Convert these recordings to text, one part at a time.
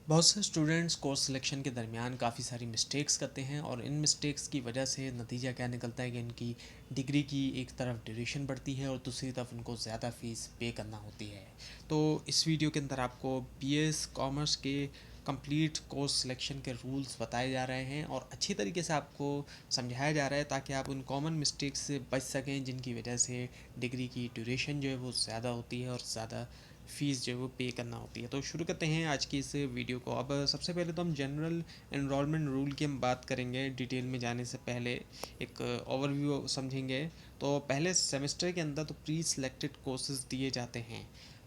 बहुत से students course selection के दरमियान काफ़ी सारी मिस्टेक्स करते हैं और इन मिस्टेक्स की वजह से नतीजा क्या निकलता है कि इनकी डिग्री की एक तरफ ड्यूरेशन बढ़ती है और दूसरी तरफ उनको ज़्यादा फ़ीस पे करना होती है। तो इस वीडियो के अंदर आपको बीएस कॉमर्स के कंप्लीट कोर्स सिलेक्शन के रूल्स बताए जा रहे हैं और अच्छी तरीके से आपको समझाया जा रहा है ताकि आप उन कॉमन मिस्टेक्स से बच सकें जिनकी वजह से डिग्री की ड्यूरेशन जो है वो ज़्यादा होती है और ज़्यादा फ़ीस जो है वो पे करना होती है। तो शुरू करते हैं आज की इस वीडियो को। अब सबसे पहले तो हम जनरल एनरोलमेंट रूल की हम बात करेंगे। डिटेल में जाने से पहले एक ओवरव्यू समझेंगे। तो पहले सेमेस्टर के अंदर तो प्री सिलेक्टेड कोर्सेज दिए जाते हैं।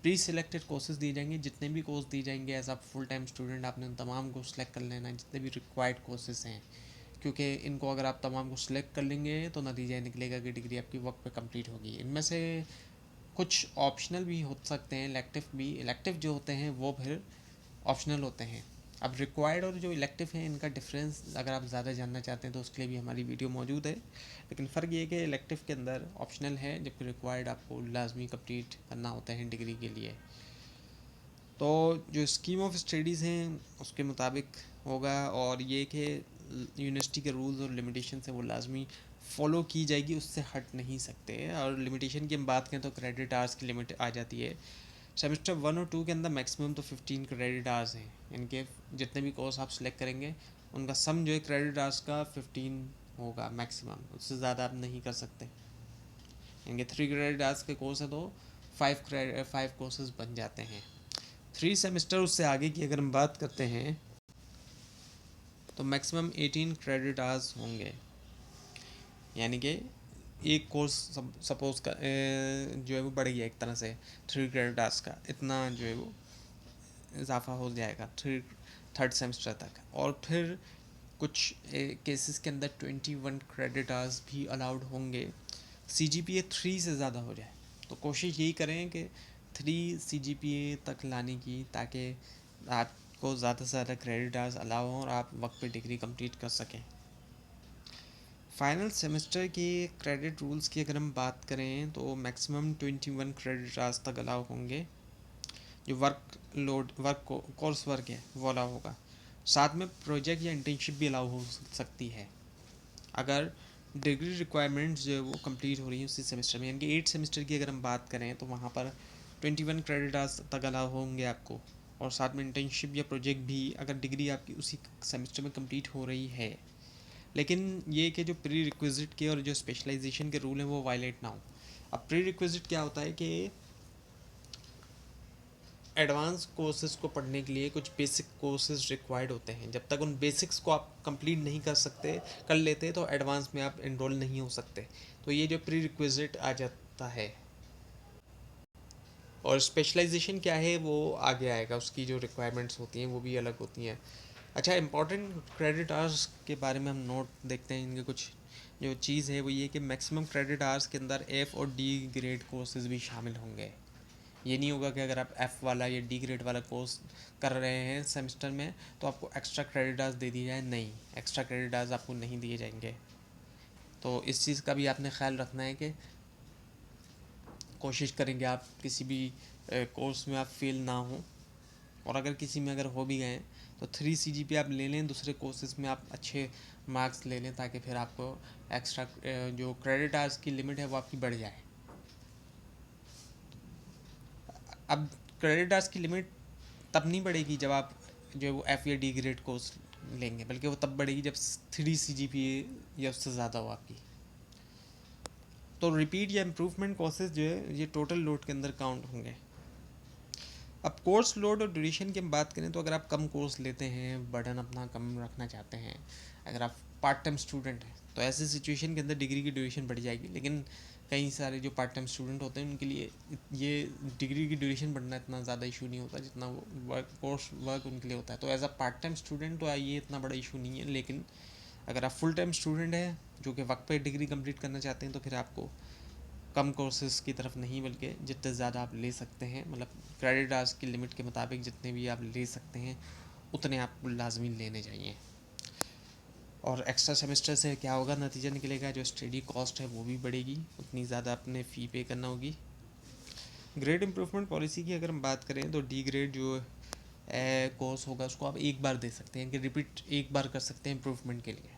प्री सिलेक्टेड कोर्सेज दिए जाएंगे, जितने भी कोर्स दिए जाएंगे एज आप फुल टाइम स्टूडेंट आपने तमाम को सिलेक्ट कर लेना है, जितने भी रिक्वायर्ड कोर्सेज हैं, क्योंकि इनको अगर आप तमाम को सिलेक्ट कर लेंगे तो नतीजा निकलेगा कि डिग्री आपकी वक्त पे कंप्लीट होगी। इनमें से कुछ ऑप्शनल भी हो सकते हैं, इलेक्टिव भी। इलेक्टिव जो होते हैं वो फिर ऑप्शनल होते हैं। अब रिक्वायर्ड और जो इलेक्टिव हैं इनका डिफरेंस अगर आप ज़्यादा जानना चाहते हैं तो उसके लिए भी हमारी वीडियो मौजूद है। लेकिन फ़र्क ये है कि इलेक्टिव के अंदर ऑप्शनल है, जबकि रिक्वायर्ड आपको लाजमी कंप्लीट करना होता है डिग्री के लिए। तो जो स्कीम ऑफ स्टडीज़ हैं उसके मुताबिक होगा और ये कि यूनिवर्सिटी के रूल्स और लिमिटेशन से वो लाजमी फॉलो की जाएगी, उससे हट नहीं सकते। और लिमिटेशन की हम बात करें तो क्रेडिट आवर्स की लिमिट आ जाती है। सेमेस्टर 1 और 2 के अंदर मैक्सिमम तो 15 क्रेडिट आवर्स हैं। इनके जितने भी कोर्स आप सिलेक्ट करेंगे उनका सम जो है क्रेडिट आवर्स का 15 होगा मैक्सिमम, उससे ज़्यादा आप नहीं कर सकते। इनके 3 क्रेडिट आवर्स के कोर्स है तो 5 कोर्सेज बन जाते हैं। 3 सेमेस्टर उससे आगे की अगर हम बात करते हैं तो मैक्सिमम 18 क्रेडिट आवर्स होंगे। यानी कि एक कोर्स सपोज का जो है वो बढ़ गया एक तरह से 3 क्रेडिट आवर्स का, इतना जो है वो इजाफा हो जाएगा थर्ड सेमेस्टर तक। और फिर कुछ केसेस के अंदर 21 क्रेडिट आवर्स भी अलाउड होंगे, CGPA 3 से ज़्यादा हो जाए। तो कोशिश यही करें कि 3 CGPA तक लाने की, ताकि आपको ज़्यादा से ज़्यादा क्रेडिट आवर्स अलाउ हों और आप वक्त पे डिग्री कंप्लीट कर सकें। फाइनल सेमेस्टर के क्रेडिट रूल्स की अगर हम बात करें तो मैक्सिमम 21 क्रेडिट आवर्स तक अलाउ होंगे। जो कोर्स वर्क है वो अलाउ होगा। साथ में प्रोजेक्ट या इंटर्नशिप भी अलाउ हो सकती है अगर डिग्री रिक्वायरमेंट्स जो है वो कंप्लीट हो रही है उसी सेमेस्टर में। यानी कि 8 सेमेस्टर की अगर हम बात करें तो वहाँ पर 21 क्रेडिट आवर्स तक अलाउ होंगे आपको। और साथ में इंटर्नशिप या प्रोजेक्ट भी अगर डिग्री आपकी उसी सेमेस्टर में कंप्लीट हो रही है। लेकिन ये कि जो प्री रिक्विजिट के और जो स्पेशलाइजेशन के रूल हैं वो वायलेट ना हो। अब प्री रिक्विजिट क्या होता है कि एडवांस कोर्सेज को पढ़ने के लिए कुछ बेसिक कोर्सेज रिक्वायर्ड होते हैं। जब तक उन बेसिक्स को आप कंप्लीट नहीं कर लेते तो एडवांस में आप इनरोल नहीं हो सकते। तो ये जो प्री रिक्विजिट आ जाता है। और स्पेशलाइजेशन क्या है वो आगे आएगा, उसकी जो रिक्वायरमेंट्स होती हैं वो भी अलग होती हैं। अच्छा, इंपॉर्टेंट क्रेडिट आवर्स के बारे में हम नोट देखते हैं। इनके कुछ जो चीज़ है वो ये कि मैक्सिमम क्रेडिट आवर्स के अंदर F और D ग्रेड कोर्सेज भी शामिल होंगे। ये नहीं होगा कि अगर आप F वाला या D ग्रेड वाला कोर्स कर रहे हैं सेमेस्टर में तो आपको एक्स्ट्रा क्रेडिट आवर्स दे दिए जाए। नहीं, एक्स्ट्रा क्रेडिट आवर्स आपको नहीं दिए जाएंगे। तो इस चीज़ का भी आपने ख्याल रखना है कि कोशिश करेंगे आप किसी भी कोर्स में आप फेल ना हो। और अगर किसी में अगर हो भी गए तो 3 CGPA आप ले लें, दूसरे कोर्सेज में आप अच्छे मार्क्स ले लें, ताकि फिर आपको एक्स्ट्रा जो क्रेडिट आवर्स की लिमिट है वो आपकी बढ़ जाए। अब क्रेडिट आवर्स की लिमिट तब नहीं बढ़ेगी जब आप जो है वो F या D ग्रेड कोर्स लेंगे, बल्कि वो तब बढ़ेगी जब 3 CGPA या उससे ज़्यादा हो आपकी। तो रिपीट या इम्प्रूवमेंट कोर्सेज जो है ये टोटल लोड के अंदर काउंट होंगे। अब कोर्स लोड और ड्यूरेशन की हम बात करें तो अगर आप कम कोर्स लेते हैं, बर्डन अपना कम रखना चाहते हैं, अगर आप पार्ट टाइम स्टूडेंट हैं तो ऐसी सिचुएशन के अंदर डिग्री की ड्यूरेशन बढ़ जाएगी। लेकिन कई सारे जो पार्ट टाइम स्टूडेंट होते हैं उनके लिए ये डिग्री की ड्यूरेशन बढ़ना इतना ज़्यादा इशू नहीं होता जितना वो कोर्स वर्क उनके लिए होता है। तो as a part time student तो ये इतना बड़ा इशू नहीं है। लेकिन अगर आप फुल टाइम स्टूडेंट हैं जो कि वक्त पर डिग्री कंप्लीट करना चाहते हैं तो फिर आपको कम कोर्सेज़ की तरफ नहीं बल्कि जितने ज़्यादा आप ले सकते हैं, मतलब क्रेडिट आवर्स की लिमिट के मुताबिक जितने भी आप ले सकते हैं उतने आपको लाजमी लेने चाहिए। और एक्स्ट्रा सेमेस्टर से क्या होगा, नतीजा निकलेगा जो स्टडी कॉस्ट है वो भी बढ़ेगी, उतनी ज़्यादा अपने फ़ी पे करना होगी। ग्रेड इम्प्रूवमेंट पॉलिसी की अगर हम बात करें तो D ग्रेड जो कोर्स होगा उसको आप एक बार दे सकते हैं, कि रिपीट एक बार कर सकते हैं इम्प्रूवमेंट के लिए।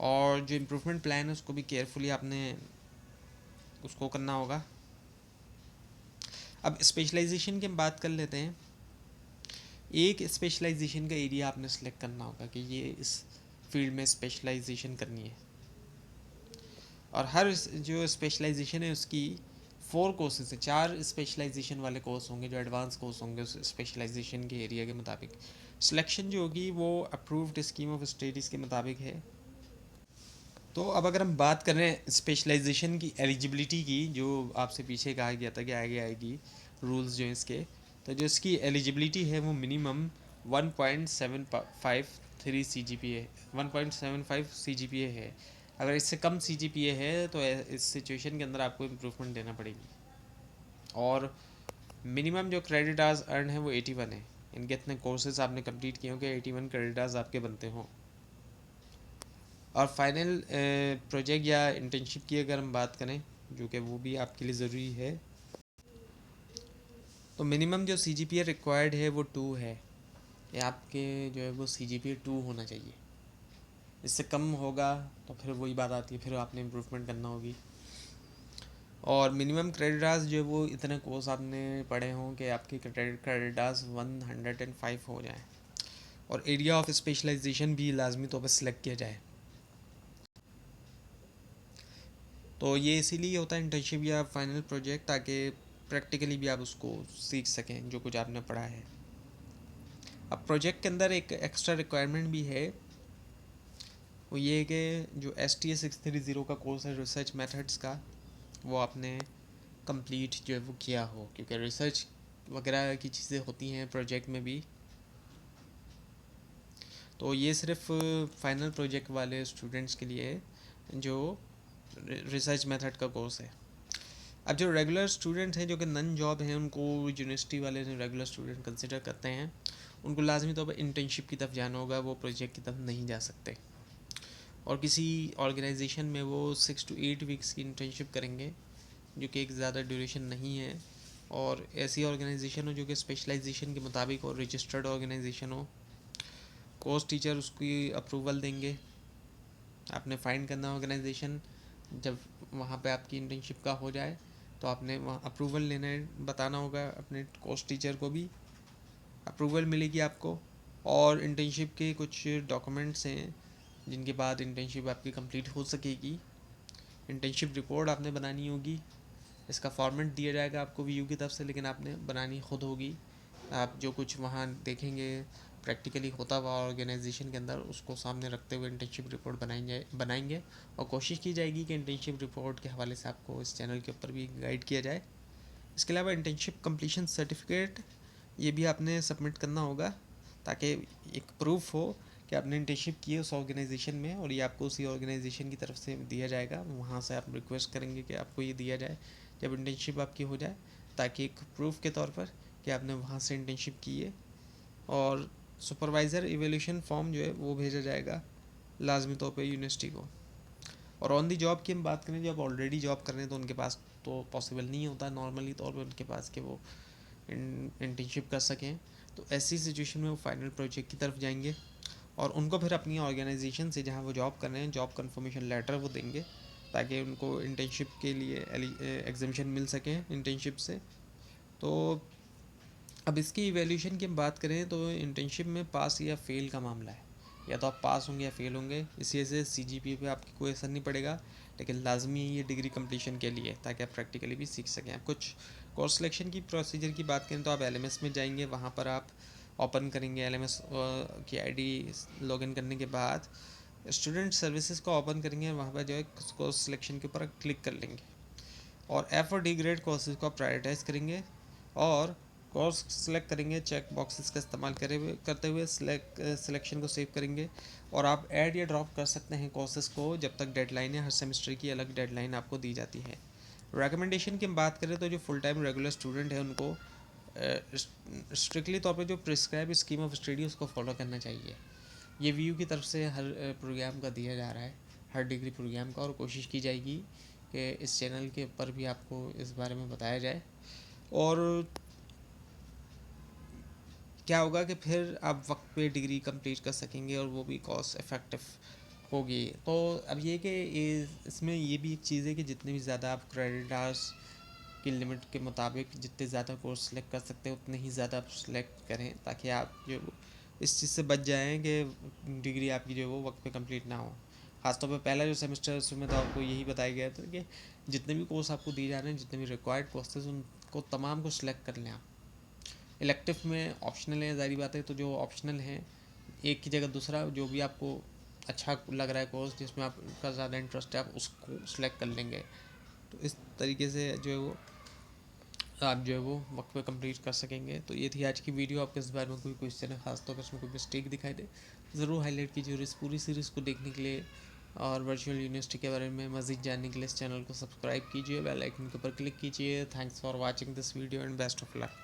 और जो इम्प्रूवमेंट प्लान है उसको भी केयरफुली आपने उसको करना होगा। अब स्पेशलाइजेशन की हम बात कर लेते हैं। एक स्पेशलाइजेशन का एरिया आपने सेलेक्ट करना होगा कि ये इस फील्ड में स्पेशलाइजेशन करनी है। और हर जो स्पेशलाइजेशन है उसकी 4 कोर्सेज है, 4 स्पेशलाइजेशन वाले कोर्स होंगे जो एडवांस कोर्स होंगे उस स्पेशलाइजेशन के एरिया के मुताबिक। सिलेक्शन जो होगी वो अप्रूव्ड स्कीम ऑफ स्टडीज़ के मुताबिक है। तो अब अगर हम बात करें स्पेशलाइजेशन की एलिजिबिलिटी की, जो आपसे पीछे कहा गया था कि आगे आएगी रूल्स जो हैं इसके, तो जो इसकी एलिजिबिलिटी है वो मिनिमम 1.753 CGPA 1.75 CGPA है। अगर इससे कम CGPA है तो इस सिचुएशन के अंदर आपको इम्प्रूवमेंट देना पड़ेगी। और मिनिमम जो क्रेडिट आवर्स अर्न है वो 81 है। इनके इतने कोर्सेज आपने कंप्लीट किए हों कि 81 क्रेडिट आवर्स आपके बनते हों। और फाइनल प्रोजेक्ट या इंटर्नशिप की अगर हम बात करें, जो कि वो भी आपके लिए ज़रूरी है, तो मिनिमम जो CGPA रिक्वायर्ड है वो 2 है। ये आपके जो है वो CGPA 2 होना चाहिए। इससे कम होगा तो फिर वही बात आती है, फिर आपने इम्प्रूवमेंट करना होगी। और मिनिमम क्रेडिट आवर्स जो है वो इतने कोर्स आपने पढ़े हों कि आपके क्रेडिट आवर्स 105 हो जाए। और एरिया ऑफ स्पेशलाइजेशन भी लाजमी तौर पर सिलेक्ट किया जाए। तो ये इसीलिए होता है इंटर्नशिप या फाइनल प्रोजेक्ट, ताकि प्रैक्टिकली भी आप उसको सीख सकें जो कुछ आपने पढ़ा है। अब प्रोजेक्ट के अंदर एक एक्स्ट्रा रिक्वायरमेंट भी है, वो ये है कि जो STA 630 का कोर्स है रिसर्च मेथड्स का, वो आपने कंप्लीट जो है वो किया हो, क्योंकि रिसर्च वगैरह की चीज़ें होती हैं प्रोजेक्ट में भी। तो ये सिर्फ फाइनल प्रोजेक्ट वाले स्टूडेंट्स के लिए है जो रिसर्च मेथड का कोर्स है। अब जो रेगुलर स्टूडेंट हैं जो कि नन जॉब हैं, उनको यूनिवर्सिटी वाले जो रेगुलर स्टूडेंट कंसिडर करते हैं, उनको लाजमी तौर पर इंटर्नशिप की तरफ जाना होगा, वो प्रोजेक्ट की तरफ नहीं जा सकते। और किसी ऑर्गेनाइजेशन में वो 6 to 8 वीक्स की इंटर्नशिप करेंगे, जो कि एक ज़्यादा ड्यूरेशन नहीं है। और ऐसी ऑर्गेनाइजेशन हो जो कि स्पेशलाइजेशन के मुताबिक और रजिस्टर्ड ऑर्गेनाइजेशन हो। कोर्स टीचर उसकी अप्रूवल देंगे। आपने फाइंड करना ऑर्गेनाइजेशन, जब वहाँ पे आपकी इंटर्नशिप का हो जाए तो आपने वहाँ अप्रूवल लेने बताना होगा अपने कोर्स टीचर को भी। अप्रूवल मिलेगी आपको। और इंटर्नशिप के कुछ डॉक्यूमेंट्स हैं जिनके बाद इंटर्नशिप आपकी कंप्लीट हो सकेगी। इंटर्नशिप रिपोर्ट आपने बनानी होगी। इसका फॉर्मेट दिया जाएगा आपको VU की तरफ से, लेकिन आपने बनानी खुद होगी। आप जो कुछ वहाँ देखेंगे प्रैक्टिकली होता हुआ ऑर्गेनाइजेशन के अंदर, उसको सामने रखते हुए इंटर्नशिप रिपोर्ट बनाएंगे। और कोशिश की जाएगी कि इंटर्नशिप रिपोर्ट के हवाले से आपको इस चैनल के ऊपर भी गाइड किया जाए। इसके अलावा इंटर्नशिप कंप्लीशन सर्टिफिकेट ये भी आपने सबमिट करना होगा, ताकि एक प्रूफ हो कि आपने इंटर्नशिप की है उस ऑर्गेनाइजेशन में, और ये आपको उसी ऑर्गेनाइजेशन की तरफ से दिया जाएगा। वहाँ से आप रिक्वेस्ट करेंगे कि आपको ये दिया जाए जब इंटर्नशिप आपकी हो जाए, ताकि एक प्रूफ के तौर पर कि आपने वहाँ से इंटर्नशिप की है। और सुपरवाइज़र इवेल्यूशन फॉर्म जो है वो भेजा जाएगा लाजमी तौर पे यूनिवर्सिटी को। और ऑन दी जॉब की हम बात करें, जब ऑलरेडी जॉब कर रहे हैं तो उनके पास तो पॉसिबल नहीं होता नॉर्मली तौर पे उनके पास कि वो इंटर्नशिप कर सकें। तो ऐसी सिचुएशन में वो फाइनल प्रोजेक्ट की तरफ जाएंगे और उनको फिर अपनी ऑर्गेनाइजेशन से जहाँ वो जॉब कर रहे हैं जॉब कन्फर्मेशन लेटर वो देंगे, ताकि उनको इंटर्नशिप के लिए एग्जामेशन मिल सके इंटर्नशिप से। तो अब इसकी इवैल्यूएशन की हम बात करें तो इंटर्नशिप में पास या फेल का मामला है। या तो आप पास होंगे या फेल होंगे, इसी वजह से CGPA पे आपकी कोई असर नहीं पड़ेगा। लेकिन लाजमी है ये डिग्री कंप्लीशन के लिए, ताकि आप प्रैक्टिकली भी सीख सकें। आप कुछ कोर्स सिलेक्शन की प्रोसीजर की बात करें तो आप LMS में जाएंगे, वहाँ पर आप ओपन करेंगे LMS की ID लॉगिन करने के बाद स्टूडेंट सर्विसेज को ओपन करेंगे। वहाँ पर जो है कोर्स सिलेक्शन के ऊपर क्लिक कर लेंगे और F और D ग्रेड कोर्सेज को प्रायोरिटाइज करेंगे और कोर्स सेलेक्ट करेंगे। चेक बॉक्सेस का इस्तेमाल करते हुए सिलेक्शन को सेव करेंगे। और आप ऐड या ड्रॉप कर सकते हैं कोर्सेज को जब तक डेडलाइन है। हर सेमेस्टर की अलग डेडलाइन आपको दी जाती है। रिकमेंडेशन की हम बात करें तो जो फुल टाइम रेगुलर स्टूडेंट है उनको स्ट्रिक्टली तौर पे जो प्रिस्क्राइब स्कीम ऑफ स्टडी उसको फॉलो करना चाहिए। ये VU की तरफ से हर प्रोग्राम का दिया जा रहा है, हर डिग्री प्रोग्राम का। और कोशिश की जाएगी कि इस चैनल के ऊपर भी आपको इस बारे में बताया जाए। और क्या होगा कि फिर आप वक्त पे डिग्री कंप्लीट कर सकेंगे और वो भी कॉस्ट इफ़ेक्टिव होगी। तो अब ये कि इसमें ये भी एक चीज़ है कि जितने भी ज़्यादा आप क्रेडिट आवर्स की लिमिट के मुताबिक जितने ज़्यादा कोर्स सेलेक्ट कर सकते हैं उतने ही ज़्यादा आप सेलेक्ट करें, ताकि आप जो इस चीज़ से बच जाएं कि डिग्री आपकी जो है वो वक्त पे कंप्लीट ना हो। खासतौर पे पहला जो सेमेस्टर है उसमें तो आपको यही बताया गया था कि जितने भी कोर्स आपको दिए जा रहे हैं, जितने भी रिक्वायर्ड कोर्सेज, उनको तमाम को सिलेक्ट कर लें आप। इलेक्टिव में ऑप्शनल है, ज़ाहिर बात है, तो जो ऑप्शनल है एक की जगह दूसरा जो भी आपको अच्छा लग रहा है कोर्स जिसमें आपका ज़्यादा इंटरेस्ट है आप उसको सिलेक्ट कर लेंगे। तो इस तरीके से जो है वो आप जो है वो वक्त पे कंप्लीट कर सकेंगे। तो ये थी आज की वीडियो। आपके इस बारे में कोई क्वेश्चन है, खासतौर पर उसमें कोई मिस्टेक दिखाई दे, ज़रूर हाईलाइट कीजिए। और इस पूरी सीरीज़ को देखने के लिए और वर्चुअल यूनिवर्सिटी के बारे में मज़ीद जानने के लिए इस चैनल को सब्सक्राइब कीजिए, बेल आइकन के ऊपर क्लिक कीजिए। Thanks for watching this video and best of luck.